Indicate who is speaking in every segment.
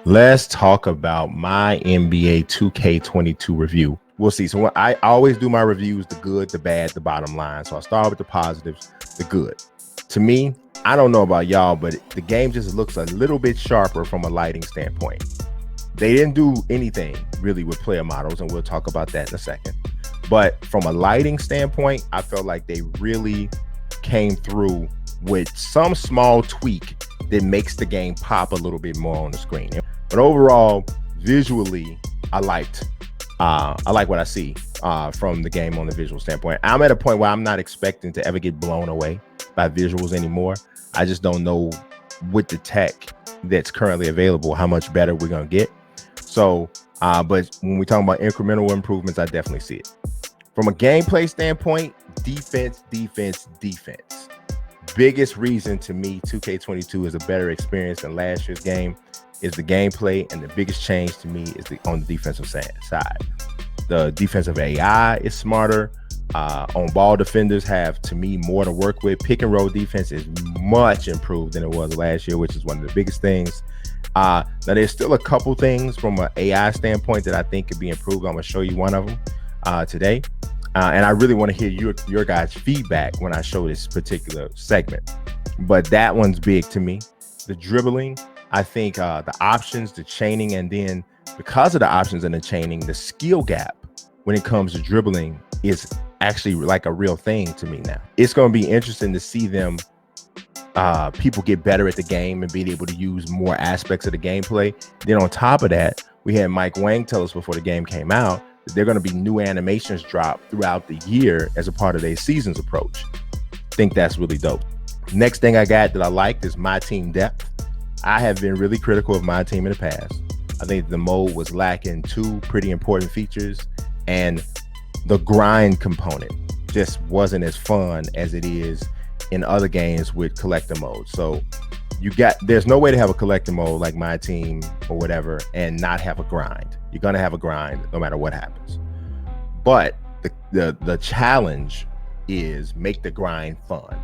Speaker 1: Let's talk about my NBA 2K22 review. We'll see. So I always do my reviews, the good, the bad, the bottom line. So I'll start with the positives, the good. To me, I don't know about y'all, but the game just looks a little bit sharper from a lighting standpoint. They didn't do anything really with player models, and we'll talk about that in a second. But from a lighting standpoint, I felt like they really came through with some small tweak that makes the game pop a little bit more on the screen. But overall, visually, I like what I see from the game on the visual standpoint. I'm at a point where I'm not expecting to ever get blown away by visuals anymore. I just don't know with the tech that's currently available how much better we're gonna get. So, but when we talk about incremental improvements, I definitely see it. From a gameplay standpoint, defense. Biggest reason to me 2K22 is a better experience than last year's game is the gameplay, and the biggest change to me is on the defensive side. The defensive AI is smarter. On ball defenders have, to me, more to work with. Pick and roll defense is much improved than it was last year, which is one of the biggest things. Now there's still a couple things from an AI standpoint that I think could be improved. I'm gonna show you one of them today. And I really want to hear your guys' feedback when I show this particular segment. But that one's big to me. The dribbling, I think the options, the chaining, and then because of the options and the chaining, the skill gap when it comes to dribbling is actually like a real thing to me now. It's going to be interesting to see them, people get better at the game and being able to use more aspects of the gameplay. Then on top of that, we had Mike Wang tell us before the game came out, they're going to be new animations dropped throughout the year as a part of their season's approach. I think that's really dope. Next thing I got that I liked is my team depth. I have been really critical of my team in the past. I think the mode was lacking two pretty important features, and the grind component just wasn't as fun as it is in other games with collector mode. So there's no way to have a collector mode like my team or whatever and not have a grind. You're gonna have a grind no matter what happens. But the challenge is make the grind fun.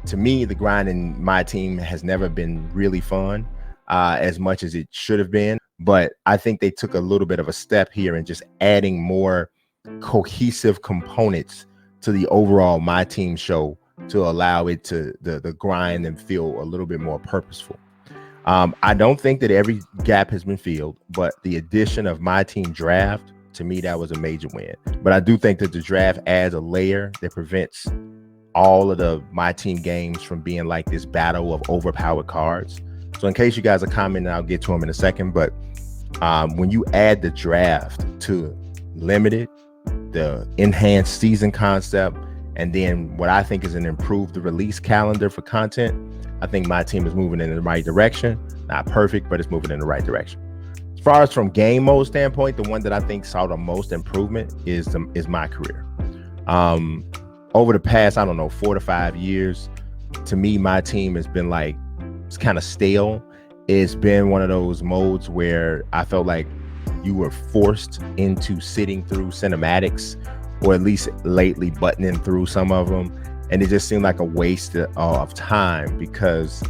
Speaker 1: To me, the grind in my team has never been really fun as much as it should have been. But I think they took a little bit of a step here in just adding more cohesive components to the overall my team show to allow it to the grind and feel a little bit more purposeful. I don't think that every gap has been filled, but the addition of my team draft, to me, that was a major win. But I do think that the draft adds a layer that prevents all of the my team games from being like this battle of overpowered cards. So in case you guys are commenting, I'll get to them in a second, but when you add the draft to limited, the enhanced season concept, and then what I think is an improved release calendar for content, I think my team is moving in the right direction. Not perfect, but it's moving in the right direction. As far as from game mode standpoint, the one that I think saw the most improvement is my career. Over the past, 4 to 5 years, to me, my team has been like, it's kind of stale. It's been one of those modes where I felt like you were forced into sitting through cinematics, or at least lately buttoning through some of them. And it just seemed like a waste of time because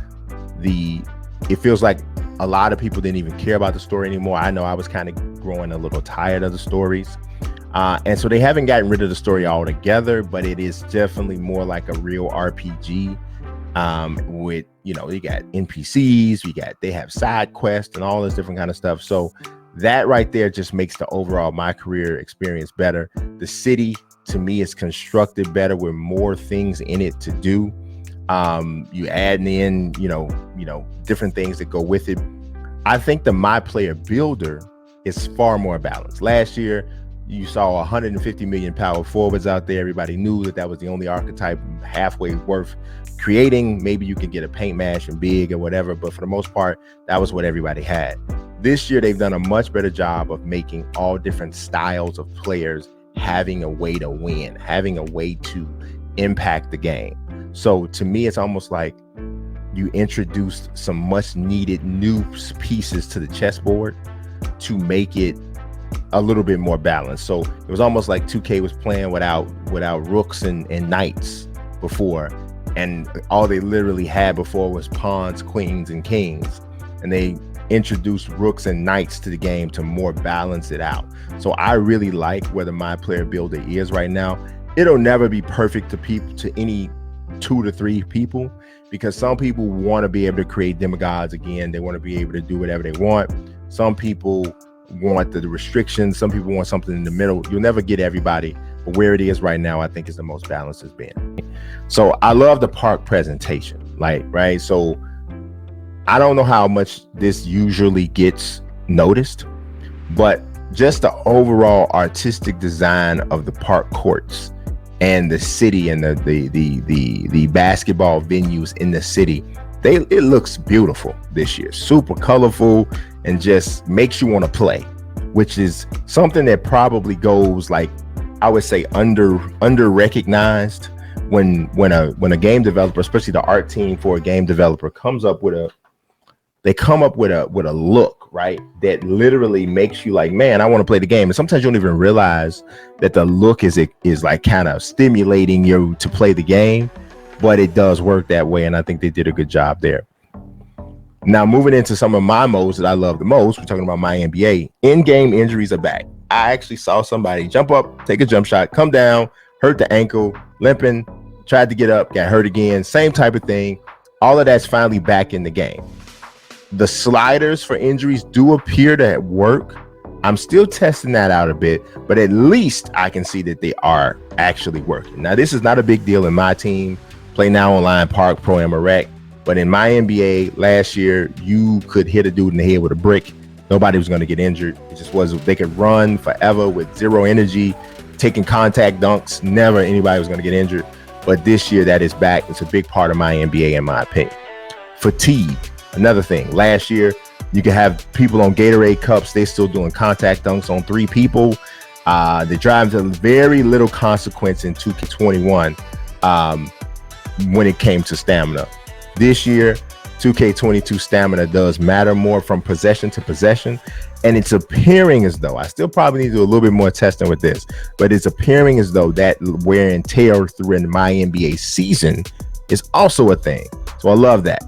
Speaker 1: it feels like a lot of people didn't even care about the story anymore. I know I was kind of growing a little tired of the stories. And so they haven't gotten rid of the story altogether, but it is definitely more like a real RPG with, you got NPCs, they have side quests and all this different kind of stuff. So that right there just makes the overall my career experience better. The city, to me, is constructed better with more things in it to do. You add in, different things that go with it. I think the my player builder is far more balanced. Last year, you saw 150 million power forwards out there. Everybody knew that was the only archetype halfway worth creating. Maybe you could get a paint mash and big or whatever, but for the most part, that was what everybody had. This year, they've done a much better job of making all different styles of players having a way to win, having a way to impact the game. So to me, it's almost like you introduced some much needed new pieces to the chessboard to make it a little bit more balanced. So it was almost like 2K was playing without rooks and knights before, and all they literally had before was pawns, queens, and kings. And they introduce rooks and knights to the game to more balance it out. So I really like where the My Player Builder is right now. It'll never be perfect to any 2 to 3 people, because some people want to be able to create demigods again. They want to be able to do whatever they want. Some people want the restrictions. Some people want something in the middle. You'll never get everybody, but where it is right now, I think is the most balanced it's been. So I love the park presentation, right? So I don't know how much this usually gets noticed, but just the overall artistic design of the park courts and the city and the basketball venues in the city, it looks beautiful this year. Super colorful and just makes you want to play, which is something that probably goes, like, I would say under recognized when a game developer, especially the art team for a game developer, comes up with a look, right, that literally makes you like, man, I want to play the game. And sometimes you don't even realize that the look is like kind of stimulating you to play the game, but it does work that way. And I think they did a good job there. Now, moving into some of my modes that I love the most, we're talking about my NBA. In-game injuries are back. I actually saw somebody jump up, take a jump shot, come down, hurt the ankle, limping, tried to get up, got hurt again. Same type of thing. All of that's finally back in the game. The sliders for injuries do appear to work. I'm still testing that out a bit, but at least I can see that they are actually working. Now, this is not a big deal in my team, Play Now Online, Park, Pro, and Rec, but in my NBA last year, you could hit a dude in the head with a brick. Nobody was going to get injured. It just was, they could run forever with zero energy, taking contact dunks. Never anybody was going to get injured. But this year, that is back. It's a big part of my NBA, in my opinion. Fatigue. Another thing, last year, you could have people on Gatorade cups. They still doing contact dunks on 3 people. They drive to very little consequence in 2K21 when it came to stamina. This year, 2K22 stamina does matter more from possession to possession. And it's appearing as though, I still probably need to do a little bit more testing with this, but it's appearing as though that wear and tear through in my NBA season is also a thing. So I love that.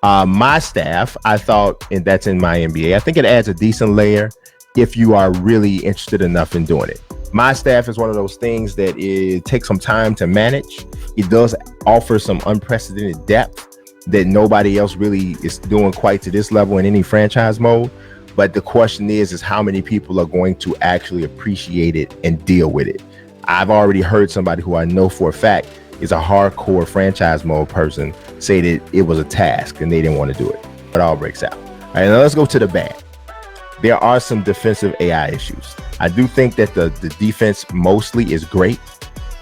Speaker 1: My staff, I thought, and that's in my NBA, I think it adds a decent layer if you are really interested enough in doing it. My staff is one of those things that it takes some time to manage. It does offer some unprecedented depth that nobody else really is doing quite to this level in any franchise mode. But the question is how many people are going to actually appreciate it and deal with it. I've already heard somebody who I know for a fact is a hardcore franchise mode person say that it was a task and they didn't want to do it. It all breaks out. All right, now let's go to the bad. There are some defensive AI issues. I do think that the defense mostly is great.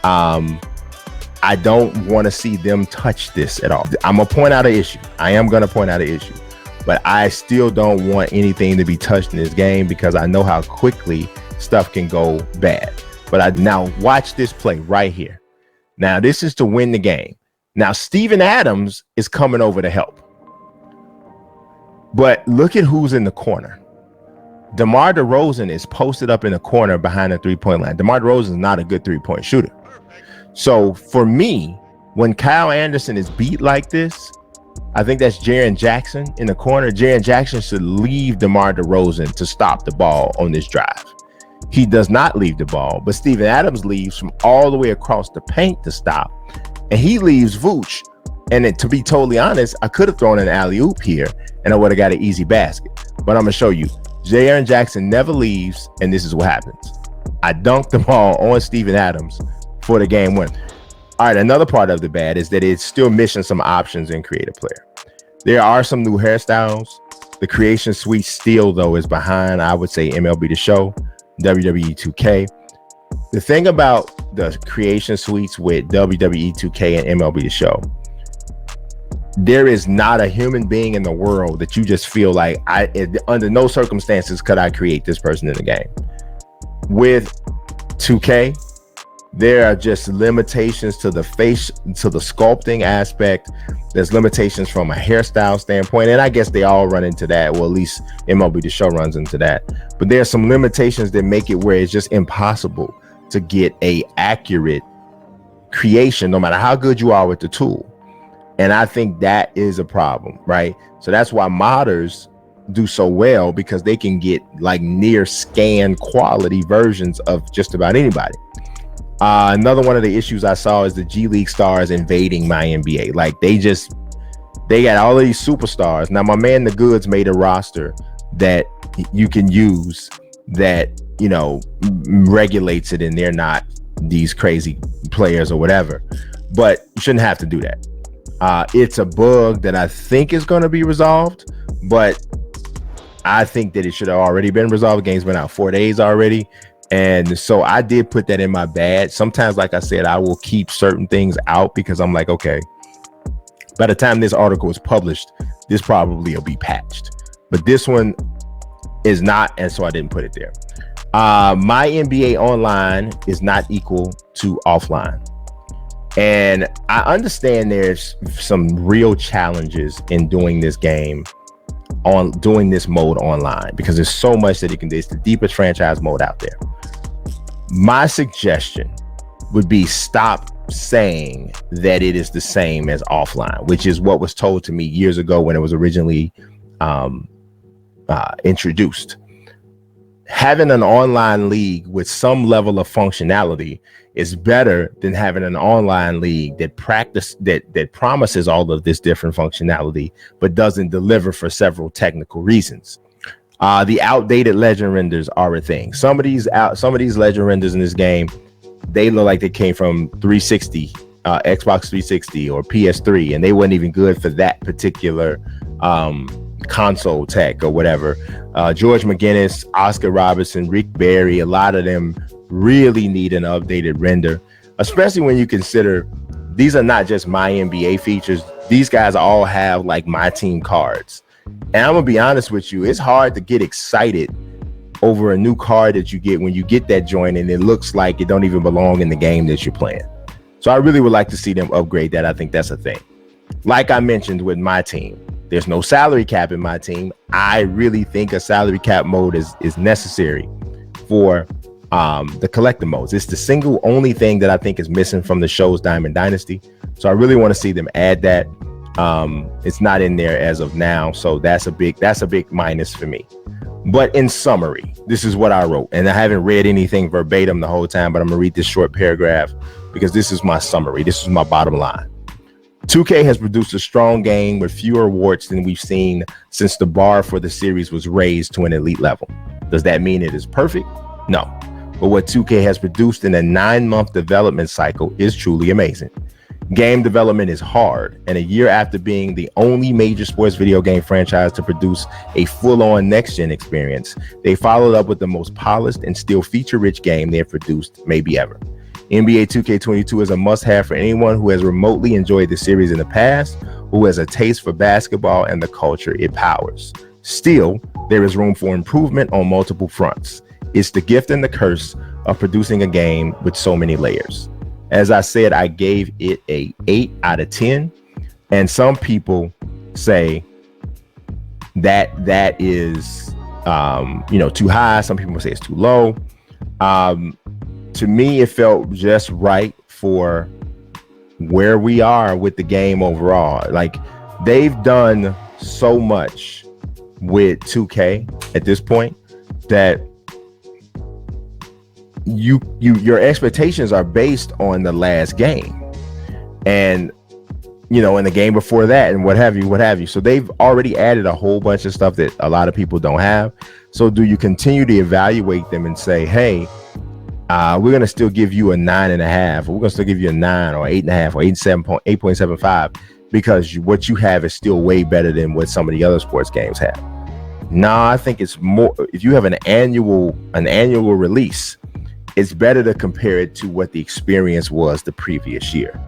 Speaker 1: I don't want to see them touch this at all. I'm gonna point out an issue. I am gonna point out an issue, but I still don't want anything to be touched in this game because I know how quickly stuff can go bad. But I now watch this play right here. Now, this is to win the game. Now, Steven Adams is coming over to help. But look at who's in the corner. DeMar DeRozan is posted up in the corner behind the three-point line. DeMar DeRozan is not a good three-point shooter. So for me, when Kyle Anderson is beat like this, I think that's Jaren Jackson in the corner. Jaren Jackson should leave DeMar DeRozan to stop the ball on this drive. He does not leave the ball, but Steven Adams leaves from all the way across the paint to stop. And he leaves Vooch. And to be totally honest, I could have thrown an alley-oop here and I would have got an easy basket. But I'm going to show you. Jaren Jackson never leaves, and this is what happens. I dunked the ball on Steven Adams for the game win. All right, another part of the bad is that it's still missing some options in Creative Player. There are some new hairstyles. The Creation Suite still, though, is behind, I would say, MLB The Show, WWE 2K. The thing about the Creation Suites with WWE 2K and MLB The Show, there is not a human being in the world that you just feel like, under no circumstances could I create this person in the game. With 2K, there are just limitations to the face, to the sculpting aspect. There's limitations from a hairstyle standpoint, and I guess they all run into that. Well, at least MLB The Show runs into that. But there's some limitations that make it where it's just impossible to get a accurate creation, no matter how good you are with the tool. And I think that is a problem, right? So that's why modders do so well because they can get like near scan quality versions of just about anybody. Another one of the issues I saw is the GLeague stars invading my NBA. Like they got all of these superstars. Now my man the Goods made a roster that you can use that, you know, regulates it, and they're not these crazy players or whatever, but you shouldn't have to do that. It's a bug that I think is going to be resolved, but I think that it should have already been resolved. The game's been out 4 days already. And so I did put that in my bag. Sometimes, like I said, I will keep certain things out because I'm like, okay, by the time this article is published, this probably will be patched. But this one is not, and so I didn't put it there. My NBA online is not equal to offline. And I understand there's some real challenges in doing this game, on doing this mode online, because there's so much that it can do. It's the deepest franchise mode out there. My suggestion would be stop saying that it is the same as offline, which is what was told to me years ago when it was originally introduced. Having an online league with some level of functionality is better than having an online league that promises all of this different functionality but doesn't deliver for several technical reasons. The outdated legend renders are a thing. Some of these legend renders in this game, they look like they came from 360, Xbox 360 or PS3, and they weren't even good for that particular console tech or whatever. George McGinnis, Oscar Robertson, Rick Barry, a lot of them really need an updated render, especially when you consider these are not just my NBA features. These guys all have like my team cards. And I'm gonna be honest with you, it's hard to get excited over a new card that you get when you get that joint and it looks like it don't even belong in the game that you're playing. So I really would like to see them upgrade that. I think that's a thing. Like I mentioned with my team, there's no salary cap in my team. I really think a salary cap mode is necessary for the collector modes. It's the single only thing that I think is missing from the show's Diamond Dynasty. So I really want to see them add that. It's not in there as of now, so that's a big minus for me. But in summary, this is what I wrote, and I haven't read anything verbatim the whole time, but I'm gonna read this short paragraph because this is my summary. This is my bottom line. 2K has produced a strong game with fewer warts than we've seen since the bar for the series was raised to an elite level. Does that mean it is perfect? No. But what 2K has produced in a 9-month development cycle is truly amazing. Game development is hard, and a year after being the only major sports video game franchise to produce a full-on next-gen experience, they followed up with the most polished and still feature-rich game they have produced maybe ever. NBA 2K22 is a must-have for anyone who has remotely enjoyed the series in the past, who has a taste for basketball and the culture it powers. Still, there is room for improvement on multiple fronts. It's the gift and the curse of producing a game with so many layers. As I said, I gave it a 8 out of 10, and some people say that is too high. Some people say it's too low. To me, it felt just right for where we are with the game overall. Like, they've done so much with 2K at this point that your expectations are based on the last game, and in the game before that, and what have you. So they've already added a whole bunch of stuff that a lot of people don't have. So do you continue to evaluate them and say, hey, we're gonna still give you a 9.5, or we're gonna still give you a 9 or 8.5 or 8.75 because what you have is still way better than what some of the other sports games have? No, I think it's more, if you have an annual release, it's better to compare it to what the experience was the previous year.